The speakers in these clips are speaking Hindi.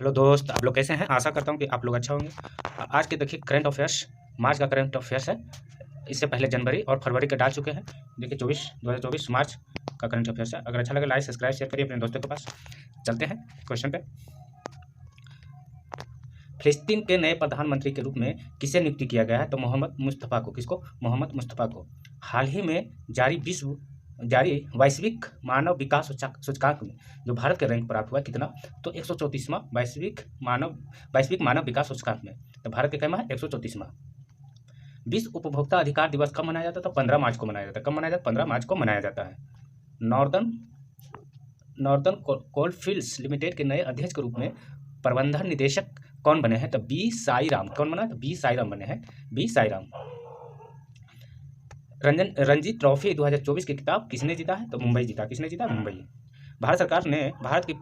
हेलो दोस्त, आप लोग कैसे हैं? आशा करता हूँ कि आप लोग अच्छा होंगे। आज के देखिए करंट अफेयर्स, मार्च का करंट अफेयर्स है। इससे पहले जनवरी और फरवरी के डाल चुके हैं। देखिए 2024 मार्च का करंट अफेयर्स है। अगर अच्छा लगे लाइक सब्सक्राइब शेयर करिए अपने दोस्तों के पास। चलते हैं क्वेश्चन पे। फिलिस्तीन के नए प्रधानमंत्री के रूप में किसे नियुक्ति किया गया है? तो मोहम्मद मुस्तफ़ा को। किसको? मोहम्मद मुस्तफ़ा को। हाल ही में जारी वैश्विक मानव विकास सूचकांक में जो भारत के रैंक प्राप्त हुआ कितना? तो 134वां वैश्विक मानव विकास सूचकांक में। तो भारत के कैमा है? 134वां। विश्व उपभोक्ता अधिकार दिवस कब मनाया जाता है? तो 15 मार्च को मनाया जाता है। कब मनाया जाता है? 15 मार्च को मनाया जाता है। नॉर्दर्न कोलफील्ड्स लिमिटेड के नए अध्यक्ष के रूप में प्रबंधन निदेशक कौन बने हैं? तो बी साई राम। कौन बना? तो बी साई राम बने हैं। बी साई राम। रणजी ट्रॉफी 2024 की खिताब किसने जीता है? तो मुंबई जीता। किसने जीता? मुंबई। भारत सरकार ने भारत की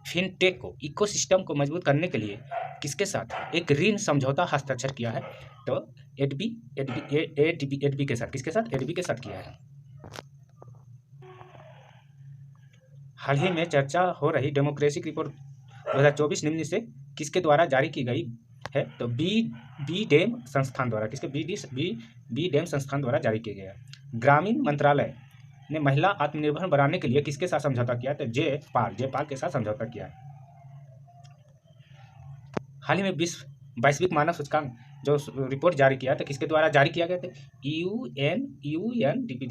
फिनटेक को इकोसिस्टम को मजबूत करने के लिए किसके साथ एक ऋण समझौता हस्ताक्षर किया है? तो एडबी के साथ। किसके साथ? एडबी के साथ किया है। हाल ही में चर्चा हो रही डेमोक्रेसी रिपोर्ट 2024 निम्न से किसके द्वारा जारी की गई है? तो बी डेम संस्थान द्वारा। किसके? बी डेम संस्थान द्वारा जारी किया गया है। ग्रामीण मंत्रालय ने महिला आत्मनिर्भर बनाने के लिए किसके साथ समझौता किया? तो जयपाल के साथ समझौता किया है। हाल ही में वैश्विक मानव सूचकांक जो रिपोर्ट जारी किया तो किसके द्वारा जारी किया गया था? यूएनडीपी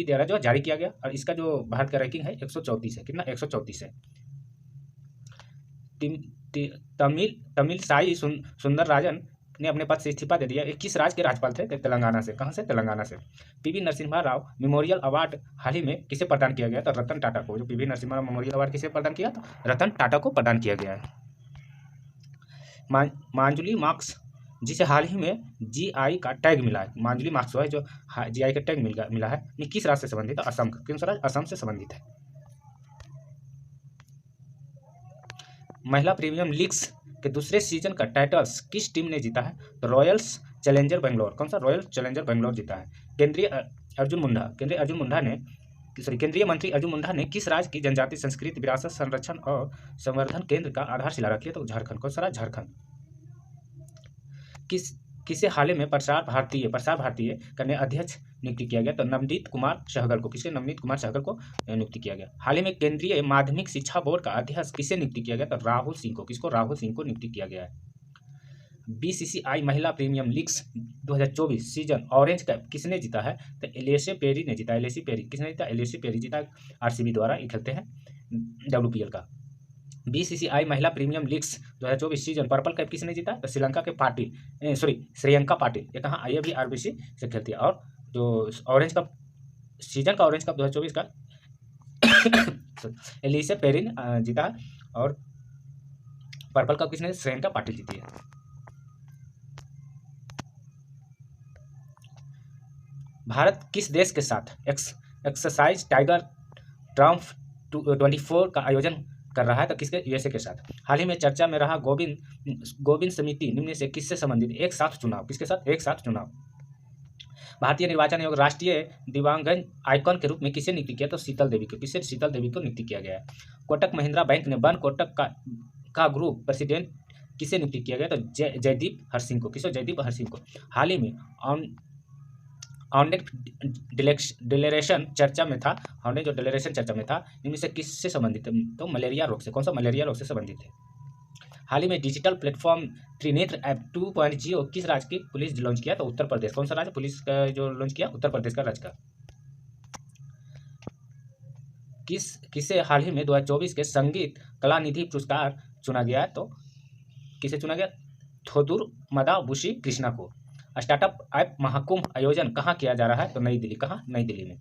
द्वारा जो जारी किया गया। और इसका जो भारत का रैंकिंग है 134 है। कितना? 134 है। तमिल साई सुंदर राजन ने अपने पद से इस्तीफा दे दिया। ये किस राज्य के राज्यपाल थे? तेलंगाना से। कहाँ से? तेलंगाना से। PV Narasimha Rao memorial award हाल ही में किसे प्रदान किया गया? तो रतन टाटा को। जो PV Narasimha Rao memorial award किसे प्रदान किया? तो रतन टाटा को प्रदान किया गया है। मांजुली मार्क्स जिसे हाल ही में जीआई का टैग मिला है। मांजुली मार्क्स जो है जो जीआई का टैग मिला है, ये किस राज्य से संबंधित है? असम। किस राज्य? असम से संबंधित है। महिला प्रीमियम लीग्स के दूसरे सीजन का टाइटल्स किस टीम ने जीता है? तो रॉयल्स चैलेंजर बेंगलोर। कौन सा? रॉयल चैलेंजर बेंगलोर जीता है। केंद्रीय मंत्री अर्जुन मुंडा ने किस राज्य की जनजातीय संस्कृति विरासत संरक्षण और संवर्धन केंद्र का आधारशिला रखी है? तो झारखंड। कौन सा राज्य? झारखंड। किसे हाल ही में प्रसार भारतीय का नया अध्यक्ष नियुक्ति किया गया? तो नवनीत कुमार सहगल को। किसे? नवनीत कुमार सहगल को नियुक्ति किया गया। हाल ही में केंद्रीय माध्यमिक शिक्षा बोर्ड का अध्यक्ष किसे नियुक्ति किया गया? तो राहुल सिंह को। किसको? राहुल सिंह को नियुक्ति किया गया है। बीसीसीआई महिला premium leagues 2024 season orange cap किसने जीता है? तो एलिसे पेरी ने जीता। Ellyse Perry. किसने जीता? एलिसे पेरी जीता। आरसीबी द्वारा ये खेलते हैं डब्ल्यूपीएल का। बीसीसीआई महिला premium leagues 2024 season purple cap किसने जीता? तो श्रीलंका के श्रेयंका पाटिल। ये कहाँ? ये भी आरबीसी से खेलती है। और जो ऑरेंज कप सीजन का ऑरेंज कप 2024 का एलिसे पेरी ने जीता। और पर्पल कप किसने? श्रेयंका पाटिल जीती है। भारत किस देश के साथ एक्सरसाइज टाइगर ट्रम्प 24 का आयोजन कर रहा है? तो किसके? यूएसए के साथ। हाल ही में चर्चा में रहा गोविंद समिति निम्न से किससे संबंधित? एक साथ चुनाव। किसके साथ? एक साथ चुनाव। भारतीय निर्वाचन आयोग राष्ट्रीय दिव्यांगन आइकॉन के रूप में किसे नियुक्ति किया? तो शीतल देवी को। किससे? शीतल देवी को नियुक्ति किया गया है। कोटक महिंद्रा बैंक ने वन कोटक का ग्रुप प्रेसिडेंट किसे नियुक्ति किया गया? तो जयदीप हरसिंह को। किसे? जयदीप हरसिंह को। हाल ही में ऑनलाइन डिक्लेरेशन चर्चा में था। ऑनलाइन जो डिक्लेरेशन चर्चा में था इनमें से किससे संबंधित है? तो मलेरिया रोग से। कौन सा? मलेरिया रोग से संबंधित है। हाल ही में डिजिटल प्लेटफॉर्म त्रिनेत्र ऐप 2.0 किस राज्य की पुलिस लॉन्च किया? तो उत्तर प्रदेश। कौन सा राज्य पुलिस का जो लॉन्च किया? उत्तर प्रदेश का राज्य का। किसे हाल ही में 2024 के संगीत कला निधि पुरस्कार चुना गया है? तो किसे चुना गया? थोदुर मदाबुशी कृष्णा को। स्टार्टअप ऐप महाकुंभ आयोजन कहाँ किया जा रहा है? तो नई दिल्ली। कहाँ? नई दिल्ली में।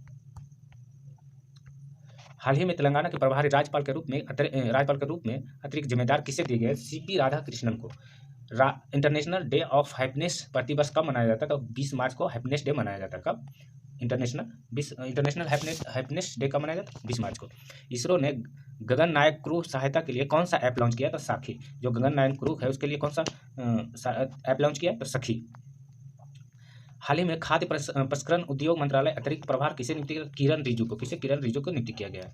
हाल ही में तेलंगाना के प्रभारी राज्यपाल के रूप में अतिरिक्त जिम्मेदार किसे दिए गए? सीपी राधाकृष्णन को। इंटरनेशनल डे ऑफ हैप्पीनेस प्रतिवर्ष कब मनाया जाता है? तो 20 मार्च को हैप्पीनेस डे मनाया जाता है। कब? इंटरनेशनल हैप्पीनेस डे कब मनाया जाता है? 20 मार्च को। इसरो ने गगन नायक क्रू सहायता के लिए कौन सा ऐप लॉन्च किया? तो साखी। जो गगन नायक क्रू है उसके लिए कौन सा ऐप लॉन्च किया? तो सखी। हाल ही में खाद्य प्रसंस्करण उद्योग मंत्रालय अतिरिक्त प्रभार किसे नियुक्त किया? किरण रिजिजू को। किसे? किरण रिजिजू को नियुक्त किया गया है।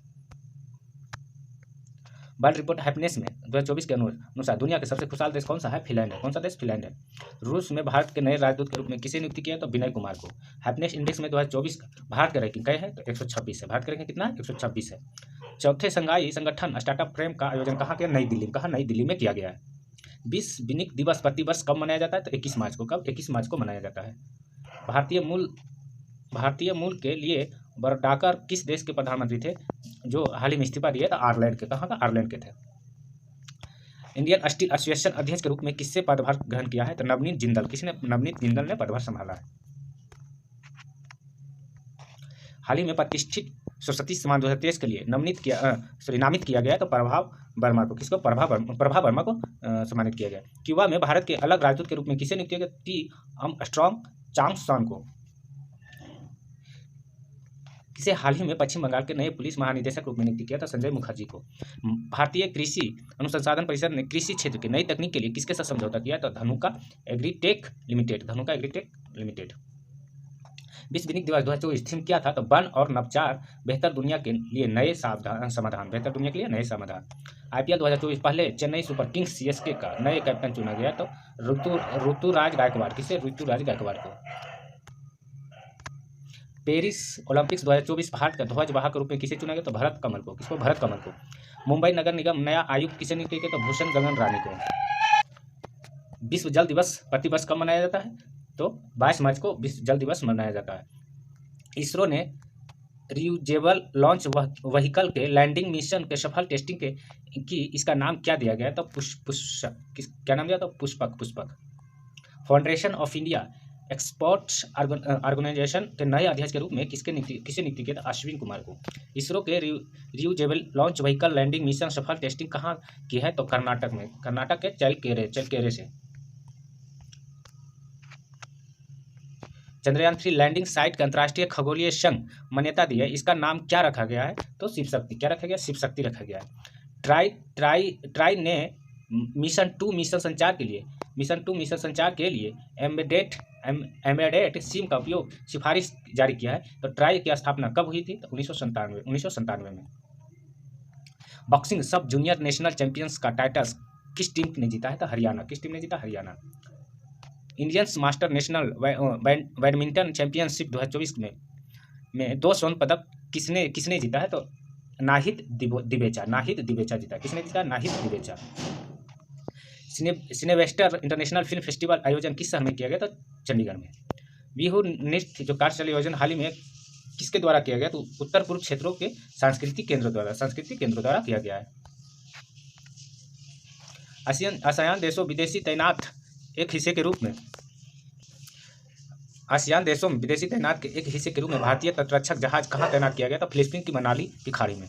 वर्ल्ड रिपोर्ट हैप्पीनेस में 2024 के अनुसार दुनिया के सबसे खुशहाल देश कौन सा है? फिनलैंड है। कौन सा देश? फिनलैंड है। रूस में भारत के नए राजदूत के रूप में किसे नियुक्ति किया? तो विनय कुमार को। हैप्पीनेस इंडेक्स में 2024 भारत का रैंकिंग क्या है? तो 126 है। भारत का रैंकिंग कितना है? 126 है। चौथे संघाई संगठन स्टार्टअप फ्रेम का आयोजन कहाँ किया? नई दिल्ली। कहाँ? नई दिल्ली में किया गया है। विश्व विनिक दिवस प्रतिवर्ष कब मनाया जाता है? तो 21 मार्च को। कब? 21 मार्च को मनाया जाता है। भारतीय मूल के लिए बर्डाकर किस देश के प्रधानमंत्री थे जो हाल ही में इस्तीफा दिए? तो आयरलैंड के। कहाँ का? आयरलैंड के थे। इंडियन स्टील एसोसिएशन अध्यक्ष के रूप में किससे पदभार ग्रहण किया है? तो नवनीत जिंदल। किसने? नवनीत जिंदल ने पदभार संभाला है। हाल ही में प्रतिष्ठित सरस्वती सम्मान 2023 के लिए नामित किया गया तो प्रभा वर्मा को। किसको? प्रभा वर्मा को सम्मानित किया गया। क्यूबा में भारत के अलग राजदूत के रूप में किसे नियुक्त किया गया? टी आर्मस्ट्रांग चांगसन को। किसे हाल ही में पश्चिम बंगाल के नए पुलिस महानिदेशक रूप में नियुक्त किया था? संजय मुखर्जी को। भारतीय कृषि अनुसंधान परिषद ने कृषि क्षेत्र की नई तकनीक के लिए किसके साथ समझौता किया? तो धनुका एग्रीटेक लिमिटेड। विश्व विनिक दिवस 2024 थीम क्या था? तो वन और नवाचार, बेहतर दुनिया के लिए नए समाधान। बेहतर दुनिया के लिए नए समाधान। IPL 2024 पहले चेन्नई सुपर किंग्स CSK का नए कैप्टन चुना गया तो ऋतुराज गायकवाड़। किसे? ऋतुराज गायकवाड़ को। पेरिस ओलंपिक्स 2024 भारत का ध्वजवाहक के रूप में किसे चुना गया? तो भरत कमल को। किसको? भरत कमल को। मुंबई नगर निगम नया आयुक्त किसे नियुक्त किया? तो भूषण गगन रानी को। विश्व जल दिवस प्रतिवर्ष कब मनाया जाता है? तो 22 मार्च को विश्व जल दिवस मनाया जाता है। इसरो ने रियूजेबल लॉन्च व्हीकल के लैंडिंग मिशन के सफल टेस्टिंग की इसका नाम क्या दिया गया? तो क्या नाम दिया? तो Pushpak. Foundation of India exports organisation के नए अध्यक्ष के रूप में किसे नियुक्त किया था? अश्विन कुमार को। इसरो के reusable launch vehicle landing mission सफल टेस्टिंग कहाँ की है? तो कर्नाटक में। कर्नाटक के चलकेरे से। चंद्रयान 3 लैंडिंग साइट के अंतर्राष्ट्रीय खगोलीय संघ मान्यता दी है, इसका नाम क्या रखा गया है? तो शिव शक्ति। क्या रखा गया? शिव शक्ति रखा गया है। ट्राई ने मिशन 2 मिशन संचार के लिए एम्बेडेड सिम का उपयोग सिफारिश जारी किया है। तो ट्राई की स्थापना कब हुई थी? तो 1997 में। बॉक्सिंग सब जूनियर नेशनल चैंपियंस का टाइटल किस टीम ने जीता है? तो हरियाणा। किस टीम ने जीता? Haryana. Indians master national badminton championship 2024 में 2 स्वर्ण पदक किसने जीता है? तो नाहिद दिवेचा जीता। किसने जीता? नाहिद दिवेचा। सिनेवेस्टर इंटरनेशनल फिल्म फेस्टिवल आयोजन किस शहर में किया गया? तो चंडीगढ़ में। बिहू नृत्य जो कार्यशाला आयोजन हाल ही में किसके द्वारा किया गया? तो उत्तर पूर्व क्षेत्रों के सांस्कृतिक केंद्रों द्वारा किया गया है। आसियान देशों विदेशी तैनात एक हिस्से के रूप में भारतीय तटरक्षक जहाज कहाँ तैनात किया गया? तो फिलीपींस की मनाली की खाड़ी में।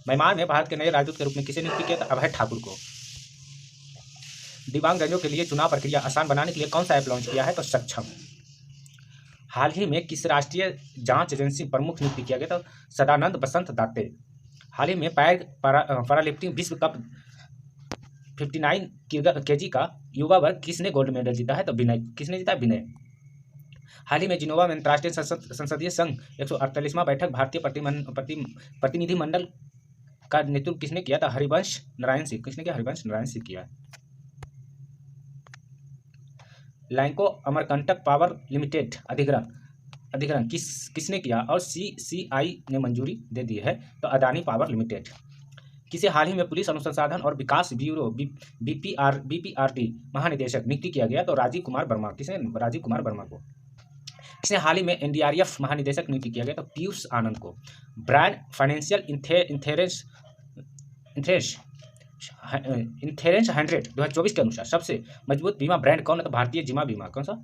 म्यांमार में भारत के नए राजदूत के रूप में किसे नियुक्त किया? था अभय ठाकुर को। दिव्यांगजनों के लिए चुनाव प्रक्रिया आसान बनाने के लिए कौन सा ऐप लॉन्च किया है? तो सक्षम। हाल ही में किस राष्ट्रीय जांच एजेंसी प्रमुख नियुक्त किया गया? तो सदानंद बसंत दाते। हाल ही में पैरालिफ्टिंग विश्व कप 59 kg का युवा वर्ग किसने गोल्ड मेडल जीता है? तो विनय। किसने जीता? विनय। हाल ही में जिनोवा में अंतर्राष्ट्रीय संसदीय संघ 148वां बैठक भारतीय प्रतिनिधिमंडल का नेतृत्व किसने किया था? हरिवंश नारायण सिंह। किसने किया? हरिवंश नारायण सिंह किया। लैंको अमरकंटक पावर लिमिटेड अधिग्रहण किसने किया और CCI ने मंजूरी दे दी है? तो अदानी पावर लिमिटेड। किसे हाल ही में पुलिस अनुसंधान और विकास ब्यूरो BPRD महानिदेशक नियुक्त किया गया? तो राजीव कुमार वर्मा। किसने? राजीव कुमार वर्मा को। किसने हाल ही में NDRF महानिदेशक नियुक्त किया गया? तो पीयूष आनंद को। ब्रांड फाइनेंशियल इंश्योरेंस 100 2024 के अनुसार सबसे मजबूत बीमा ब्रांड कौन है? तो भारतीय जीमा बीमा। कौन सा?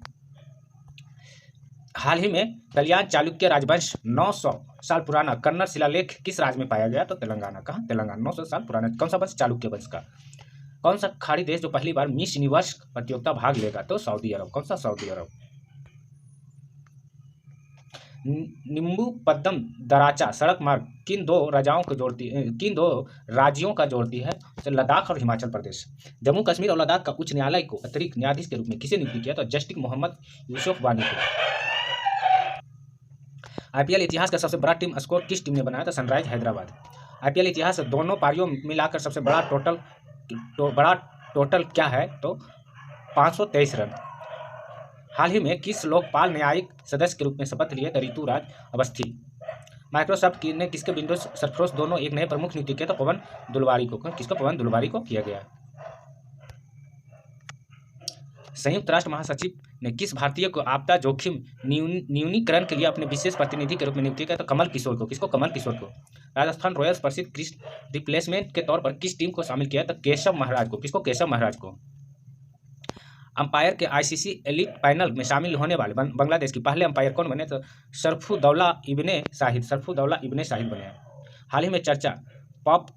हाल ही में कल्याण चालुक्य राजवंश 900 साल पुराना कन्नड़ शिलालेख किस राज्य में पाया गया? तो तेलंगाना। कहाँ? तेलंगाना। 900 साल पुराना कौन सा वंश? चालुक्य वंश का। कौन सा खाड़ी देश जो पहली बार मिस यूनिवर्स प्रतियोगिता भाग लेगा? तो सऊदी अरब। कौन सा? सऊदी अरब। निम्बू पद्दम दराचा सड़क मार्ग किन दो राज्यों का जोड़ती है? तो लद्दाख और हिमाचल प्रदेश। जम्मू कश्मीर और लद्दाख का उच्च न्यायालय को अतिरिक्त न्यायाधीश के रूप में किसे नियुक्त किया? तो जस्टिस मोहम्मद यूसुफ वानी को। IPL इतिहास का सबसे बड़ा टीम स्कोर किस टीम ने बनाया? था सनराइज हैदराबाद। IPL इतिहास दोनों पारियों मिलाकर सबसे बड़ा टोटल तो बड़ा टोटल क्या है तो 523 रन। हाल ही में किस लोकपाल न्यायिक सदस्य के रूप में शपथ लिए तो ऋतुराज अवस्थी। माइक्रोसॉफ्ट ने किसके विंडोज सरफरोश दोनों एक नए प्रमुख नियुक्ति किया तो पवन दुलवारी को। किसको? पवन दुलवारी को किया गया। संयुक्त राष्ट्र महासचिव ने किस भारतीय को आपदा जोखिम न्यूनीकरण के लिए अपने विशेष प्रतिनिधि के रूप में नियुक्त किया तो कमल किशोर को। किसको? कमल किशोर को। राजस्थान रॉयल्स प्रसिद्ध रिप्लेसमेंट के तौर पर किस टीम को शामिल किया तो केशव महाराज को। किसको? केशव महाराज को। अंपायर के आईसीसी एलीट पैनल में शामिल होने वाले बांग्लादेश की पहले अंपायर कौन बने तो शरफुद्दौला इब्ने शाहिद बने। हाल ही में चर्चा पॉप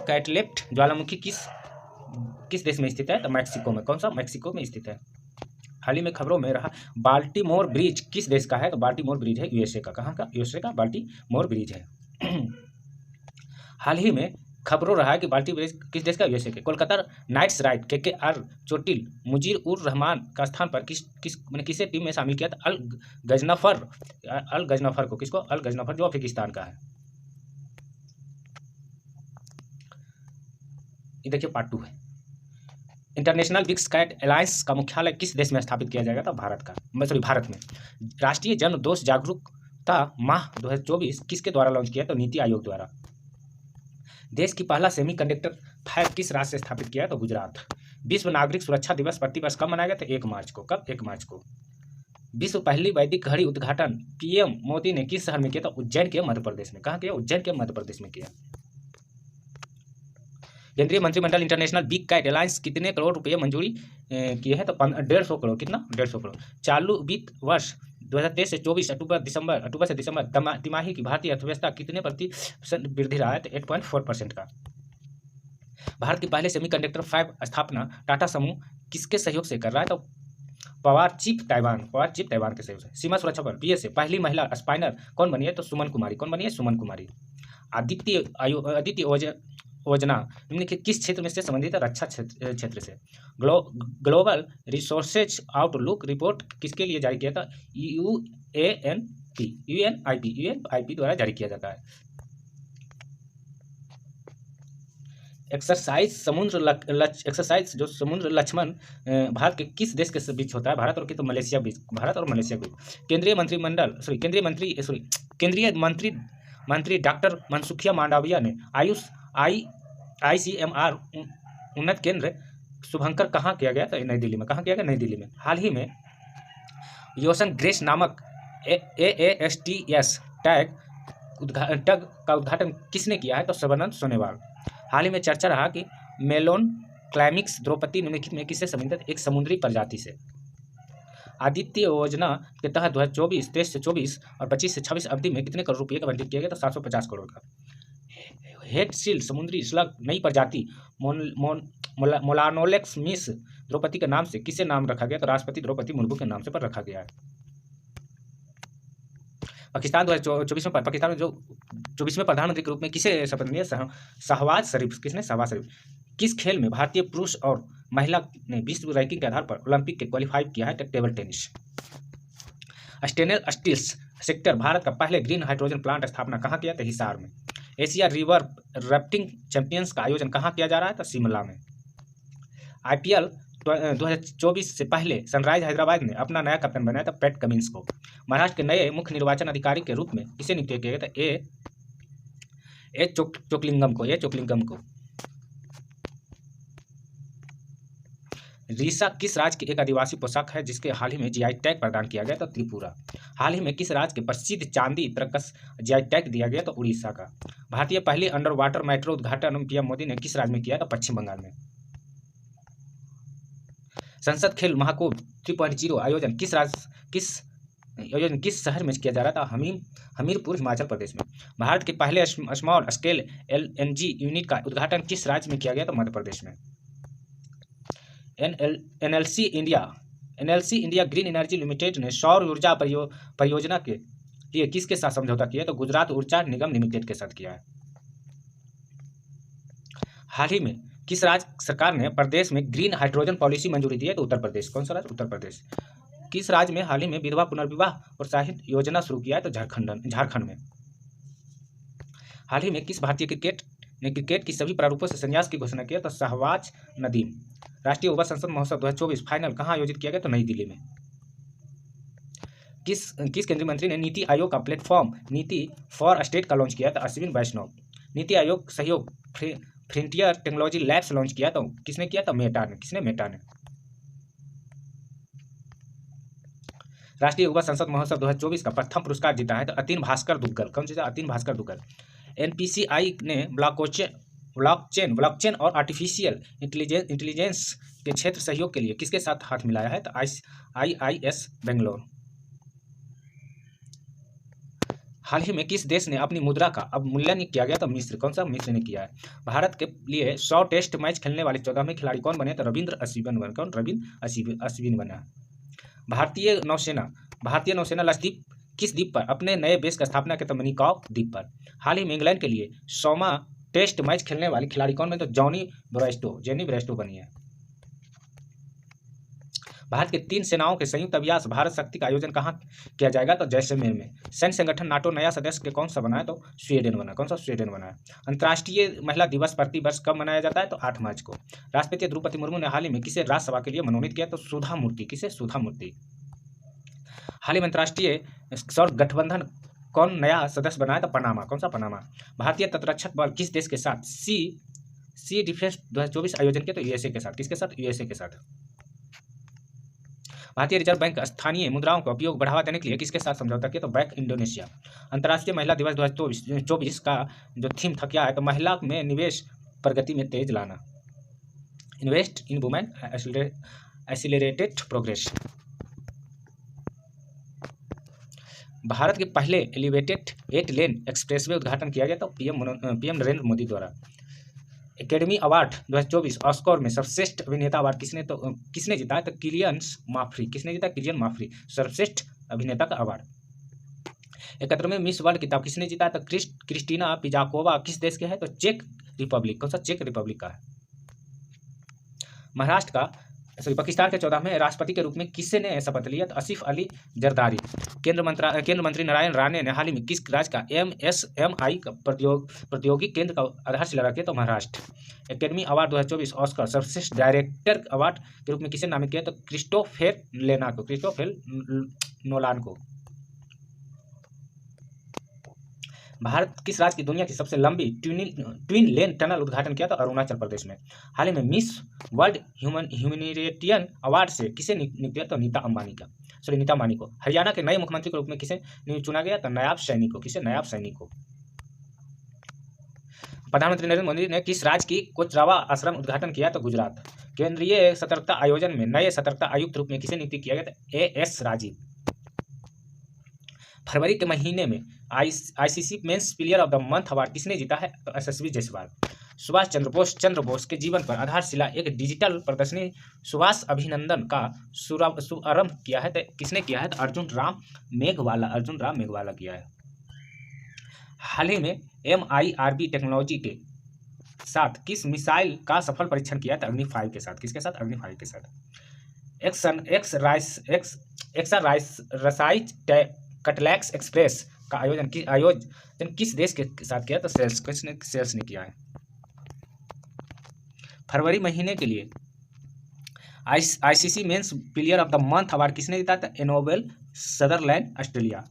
कैटलेफ्ट ज्वालामुखी किस देश में स्थित है तो मैक्सिको में। कौन सा? मैक्सिको में स्थित है। हाल ही में खबरों में रहा बाल्टीमोर ब्रिज किस देश का है तो बाल्टीमोर ब्रिज है यूएसए का। कहाँ का? यूएसए का बाल्टीमोर ब्रिज है। हाल ही में खबरों रहा है कि बाल्टी ब्रिज किस देश का? यूएसए के। कोलकाता नाइट्स राइड केकेआर चोटिल मुजीर उर रहमान का स्थान पर किसे टीम में शामिल किया था? अल गजनफर को। किसको? अल गजनफर जो अफ्रीकिस्तान का है। ये देखिए पार्ट 2 है। इंटरनेशनल बिग स्काई अलायंस का मुख्यालय किस देश में स्थापित किया जाएगा तो भारत में। राष्ट्रीय जन दोष जागरूकता माह 2024 किसके द्वारा लॉन्च किया तो नीति आयोग द्वारा। देश की पहला सेमीकंडक्टर फैब किस राज्य से स्थापित किया तो गुजरात। विश्व नागरिक सुरक्षा दिवस प्रतिवर्ष कब मनाया गया था? 1 मार्च को। कब? 1 मार्च को। विश्व पहली वैदिक घड़ी उद्घाटन पीएम मोदी ने किस शहर में किया था? उज्जैन के मध्य प्रदेश में। कहाँ किया? उज्जैन के मध्य प्रदेश में किया। केंद्रीय मंत्रिमंडल इंटरनेशनल बिग काइट अलायंस कितने करोड़ रुपये मंजूरी किए हैं तो 150 करोड़। कितना? 150 करोड़। चालू वित्त वर्ष 2023 से 24 अक्टूबर से दिसंबर तिमाही की भारतीय अर्थव्यवस्था कितने प्रतिशत वृद्धि रहा है तो 8.4% का। भारत की पहले सेमीकंडक्टर फैब स्थापना टाटा समूह किसके सहयोग से कर रहा है तो पवार चिप ताइवान के सहयोग से। सीमा सुरक्षा बल बीएसएफ पहली महिला स्पाइनर कौन बनी है तो सुमन कुमारी। कौन बनी है? सुमन कुमारी। आदित्य योजना निम्नलिखित किस क्षेत्र में से संबंधित है? रक्षा क्षेत्र से। ग्लोबल रिसोर्सेज आउटलुक रिपोर्ट किसके लिए जारी किया था? यूएनआईपी द्वारा जारी किया जाता है। एक्सरसाइज समुद्र लक्ष्मण भारत के किस देश के बीच होता है? भारत और मलेशिया बीच। केंद्रीय मंत्री डॉक्टर मनसुखिया मांडविया ने ICMR उन्नत केंद्र शुभांकर कहाँ किया गया? तो नई दिल्ली में। कहाँ किया गया? नई दिल्ली में। हाल ही में योसन ग्रेस नामक AASTS टैग का उद्घाटन किसने किया है तो सर्बानंद सोनोवाल। हाल ही में चर्चा रहा कि मेलोन क्लाइमिक्स द्रौपदी निम्नलिखित में किससे संबंधित? एक समुद्री प्रजाति से। आदित्य योजना के तहत 2023 से 24 और 25 से 26 अवधि में कितने करोड़ रुपये का बजट किया गया तो 750 करोड़ का। हेडसील समुद्री स्लग नई प्रजाति मोलानोलेक्स मिस द्रौपदी के नाम से किसे नाम रखा गया तो राष्ट्रपति द्रौपदी मुर्मू के नाम से पर रखा गया है। पाकिस्तान 2024 में जो 24वें प्रधानमंत्री के रूप में किसे शपथ ली? शहबाज शरीफ। किसने? शहबाज शरीफ। किस खेल में भारतीय पुरुष और महिला ने विश्व रैंकिंग के आधार पर ओलंपिक के क्वालिफाई किया है तो table tennis. Stainless steels sector Bharat का पहले ग्रीन हाइड्रोजन प्लांट स्थापना कहाँ किया था? हिसार में। एशिया रिवर राफ्टिंग चैंपियंस का आयोजन कहाँ किया जा रहा है तो शिमला में। IPL 2024 से पहले सनराइज हैदराबाद ने अपना नया कप्तान बनाया था पैट कमिंस को। महाराष्ट्र के नए मुख्य निर्वाचन अधिकारी के रूप में किसे नियुक्त किया गया था? ए चोकलिंगम को। रीसा किस राज्य की एक आदिवासी पोशाक है जिसके हाल ही में GI टैग प्रदान किया गया था? त्रिपुरा। हाल ही में किस राज्य के प्रसिद्ध चांदी तरकस GI टैग दिया गया तो उड़ीसा का। भारतीय पहली अंडर वाटर मेट्रो उद्घाटन पीएम मोदी ने किस राज्य में किया था? पश्चिम बंगाल में। संसद खेल महाकुंभ 3.0 आयोजन किस शहर में किया जा रहा था? हमीरपुर हिमाचल प्रदेश में। भारत के पहले स्मॉल स्केल LNG यूनिट का उद्घाटन किस राज्य में किया गया तो मध्य प्रदेश में। NLC India green energy limited ने सौर ऊर्जा परियोजना के लिए किसके साथ समझौता किया तो गुजरात ऊर्जा निगम लिमिटेड के साथ किया है। हाल ही में किस राज्य सरकार ने प्रदेश में ग्रीन हाइड्रोजन पॉलिसी मंजूरी दी है तो उत्तर प्रदेश। कौन सा राज्य? उत्तर प्रदेश। किस राज्य में हाल ही में विधवा पुनर्विवाह प्रोत्साहित योजना शुरू किया है तो झारखंड में। हाल ही में किस भारतीय क्रिकेट ने क्रिकेट की सभी प्रारूपों से संन्यास की घोषणा किया? तो शहबाज नदीम। राष्ट्रीय युवा संसद महोत्सव 2024 फाइनल कहाँ आयोजित किया गया? तो नई दिल्ली में। किस केंद्रीय मंत्री ने नीति आयोग का प्लेटफॉर्म नीति फॉर स्टेट का लॉन्च किया? था अश्विन वैष्णव। नीति आयोग सहयोग फ्रंटियर टेक्नोलॉजी लैब्स लॉन्च किया? तो किसने किया? तो मेटा ने। किसने? मेटा ने। राष्ट्रीय युवा संसद महोत्सव 2024 का प्रथम पुरस्कार जीता है? तो अतीन भास्कर दुग्गल। कौन जीता? अतीन भास्कर दुग्गल। एनपीसीआई ने ब्लॉकचेन और आर्टिफिशियल इंटेलिजेंस के क्षेत्र सहयोग के लिए किसके साथ हाथ मिलाया है? तो IIS बेंगलोर। हाल ही में किस देश ने अपनी मुद्रा का अवमूल्यन किया गया? तो मिस्र। कौन सा? मिस्र ने किया है। भारत के लिए 100 टेस्ट मैच खेलने वाले 14वें खिलाड़ी कौन बने? तो रविंद्र अश्विन बने। कौन? रविंद्र अश्विन बना। भारतीय नौसेना लक्षद्वीप किस द्वीप पर अपने नए बेस की स्थापना की? तो मनिकॉक द्वीप पर। हाल ही में इंग्लैंड के लिए 100वां टेस्ट मैच खेलने वाली खिलाड़ी कौन बने? तो जेनी ब्रेस्टो बनी है। भारत के 3 सेनाओं के संयुक्त अभ्यास भारत शक्ति का आयोजन कहाँ किया जाएगा? तो जैसलमेर में। सैन्य संगठन नाटो नया सदस्य के कौन सा बना है? तो स्वीडन बना। कौन सा? स्वीडन बना है। अंतर्राष्ट्रीय महिला दिवस प्रतिवर्ष कब मनाया जाता है? तो 8 मार्च को। राष्ट्रपति द्रौपदी मुर्मू ने हाल ही में किसे राज्यसभा के लिए मनोनीत किया? तो सुधा मूर्ति। किसे? सुधा मूर्ति। हाल ही में अंतर्राष्ट्रीय सौर गठबंधन कौन नया सदस्य बना है? तो पनामा। कौन सा? पनामा। भारतीय तटरक्षक बल किस देश के साथ सी डिफेंस 2024 आयोजन किया? तो यूएसए के साथ। किसके साथ? यूएसए के साथ। भारतीय रिजर्व बैंक स्थानीय मुद्राओं का उपयोग बढ़ावा देने के लिए किसके साथ समझौता किया? तो बैंक इंडोनेशिया। अंतर्राष्ट्रीय महिला दिवस 2024 का जो थीम था क्या है? तो महिला में निवेश प्रगति में तेज लाना। Invest in women accelerated progress. Bharat के पहले एलिवेटेड 8 लेन एक्सप्रेसवे उद्घाटन किया गया? तो पीएम नरेंद्र मोदी द्वारा। एकेडमी अवार्ड 2024 ऑस्कर में सर्वश्रेष्ठ अभिनेता अवार्ड किसने जीता है? तो किलियन मार्फी। किसने जीता? Kylian Murphy. सर्वश्रेष्ठ अभिनेता का अवार्ड। 71वें मिस वर्ल्ड खिताब किसने जीता है? तो क्रिस्टीना पिजाकोवा। किस देश के है? तो चेक रिपब्लिक। कौन सा? चेक रिपब्लिक का है। पाकिस्तान के 14वें राष्ट्रपति के रूप में किसने शपथ लिया? तो आसिफ अली जरदारी। केंद्र मंत्री नारायण राणे ने हाल ही में किस राज्य का MSMI का प्रतियोगी केंद्र का आधारशिला रखी? तो महाराष्ट्र। एकेडमी अवार्ड 2024 ऑस्कर सर्वश्रेष्ठ डायरेक्टर अवार्ड के रूप में किसे नामित किया? तो क्रिस्टोफर नोलान को। भारत किस राज्य की दुनिया की सबसे लंबी ट्विन लेन टनल उद्घाटन किया? तो अरुणाचल प्रदेश में। हाल ही में मिस वर्ल्ड ह्यूमैनिटेरियन अवार्ड से किसे निकला? तो नीता अंबानी को। हरियाणा के नए मुख्यमंत्री के रूप में किसे चुना गया? तो नायब सैनी को। किसे? नायब सैनी को। प्रधानमंत्री नरेंद्र मोदी ने किस राज्य की कोचरावा आश्रम उद्घाटन किया? तो गुजरात। केंद्रीय सतर्कता आयोजन में नए सतर्कता आयुक्त रूप में किसे नियुक्त किया गया? तो AS राजीव। फरवरी के महीने में ICC men's player of the month award किसने जीता है? तो यशस्वी जायसवाल। सुभाष चंद्र बोस के जीवन पर आधारशिला एक डिजिटल प्रदर्शनी सुभाष अभिनंदन का शुभारंभ किया है? तो किसने किया है? तो अर्जुन राम मेघवाला किया है। हाल ही में MIRV टेक्नोलॉजी के साथ किस मिसाइल का सफल परीक्षण किया? तो अग्नि 5 के साथ। किसके साथ? अग्नि 5 के साथ। एक्सरसाइज कटलैक्स एक्सप्रेस का आयोजन किस देश के साथ किया? तो सेल्स ने किया है। फरवरी महीने के लिए ICC men's player of the month award किसने जीता था? एनोबेल सदरलैंड ऑस्ट्रेलिया।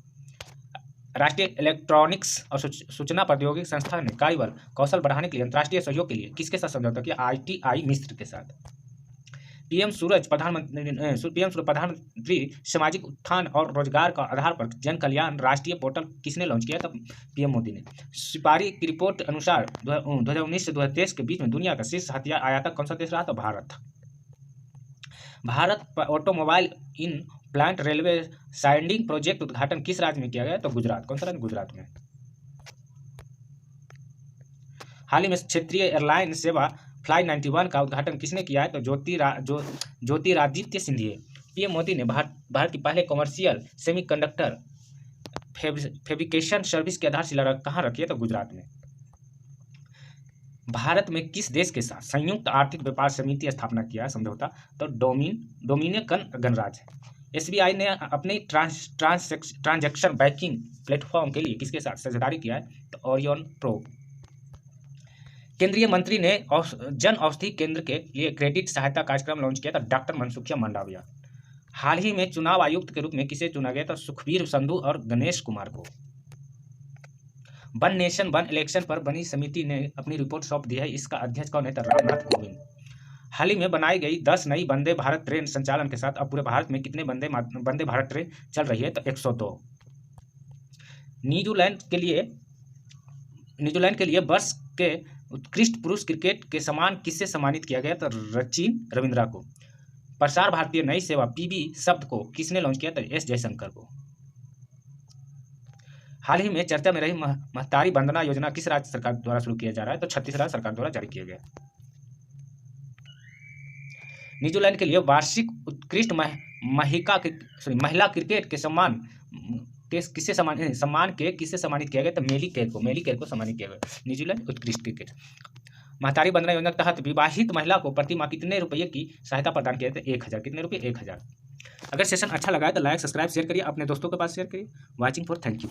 राष्ट्रीय इलेक्ट्रॉनिक्स और सूचना प्रौद्योगिकी संस्थान ने कार्यबल कौशल बढ़ाने के लिए अंतर्राष्ट्रीय सहयोग के लिए किसके साथ समझौता किया? ITI मिस्र के साथ। पीएम सूरज प्रधानमंत्री सामाजिक उत्थान और रोजगार का आधार पर जन कल्याण राष्ट्रीय पोर्टल किसने लॉन्च किया? तब पीएम मोदी ने। सिपारी की रिपोर्ट अनुसार 2019 से 2023 के बीच में दुनिया का शीर्ष हथियार आयातक कौन सा देश रहा? तो Bharat automobile in plant railway siding project उद्घाटन किस राज्य में किया गया? तो गुजरात। कौन सा राज्य? गुजरात में। हाल ही में क्षेत्रीय एयरलाइन सेवा फ्लाई 91 का उद्घाटन किसने किया है? तो ज्योतिरादित्य सिंधिया। पीएम मोदी ने भारत की पहले कमर्शियल सेमीकंडक्टर फैब्रिकेशन सर्विस की आधारशिला कहाँ रखी है? तो गुजरात में। भारत में किस देश के साथ संयुक्त आर्थिक व्यापार समिति स्थापना किया है? समझौता? तो डोमिनिकन गणराज्य। SBI ने अपनी ट्रांजैक्शन बैंकिंग प्लेटफॉर्म के लिए किसके साथ साझेदारी किया है? तो ओरियन प्रो। केंद्रीय मंत्री ने जन औषधि केंद्र के लिए क्रेडिट सहायता कार्यक्रम लॉन्च किया था? डॉक्टर मनसुखिया मंडाविया। हाल ही में चुनाव आयुक्त के रूप में किसे चुना गया था? सुखबीर संधू और गणेश कुमार को। वन नेशन वन इलेक्शन पर बनी समिति ने अपनी रिपोर्ट सौंप दी है, इसका अध्यक्ष कौन है? तो रामनाथ कोविंद। हाल ही में बनाई गई 10 नई वंदे भारत ट्रेन संचालन के साथ अब पूरे भारत में कितने वंदे भारत ट्रेन चल रही है? तो 102। न्यूजीलैंड के लिए वर्ष के उत्कृष्ट पुरुष क्रिकेट के सम्मान किससे सम्मानित किया गया? तो सचिन रविंद्रा को। प्रसार भारतीय नई सेवा पीबी शब्द को किसने लॉन्च किया? तो एस जयशंकर को। हाल ही में चर्चा में रही महतारी वंदना योजना किस राज्य सरकार द्वारा शुरू किया जा रहा है? तो छत्तीसगढ़ सरकार द्वारा जारी किया गया। न्यूजीलैंड के लिए वार्षिक उत्कृष्ट महिला क्रिकेट के सम्मान किससे सम्मानित किया गया? तो मेली कैर को सम्मानित किया गया। न्यूजीलैंड उत्कृष्ट क्रिकेट महतारी वंदना योजना के तहत विवाहित महिला को प्रति माह कितने रुपये की सहायता प्रदान किया जाता है? 1000। कितने रुपये? 1000। अगर सेशन अच्छा लगा है तो लाइक सब्सक्राइब शेयर करिए, अपने दोस्तों के पास शेयर करिए। Watching for thank you.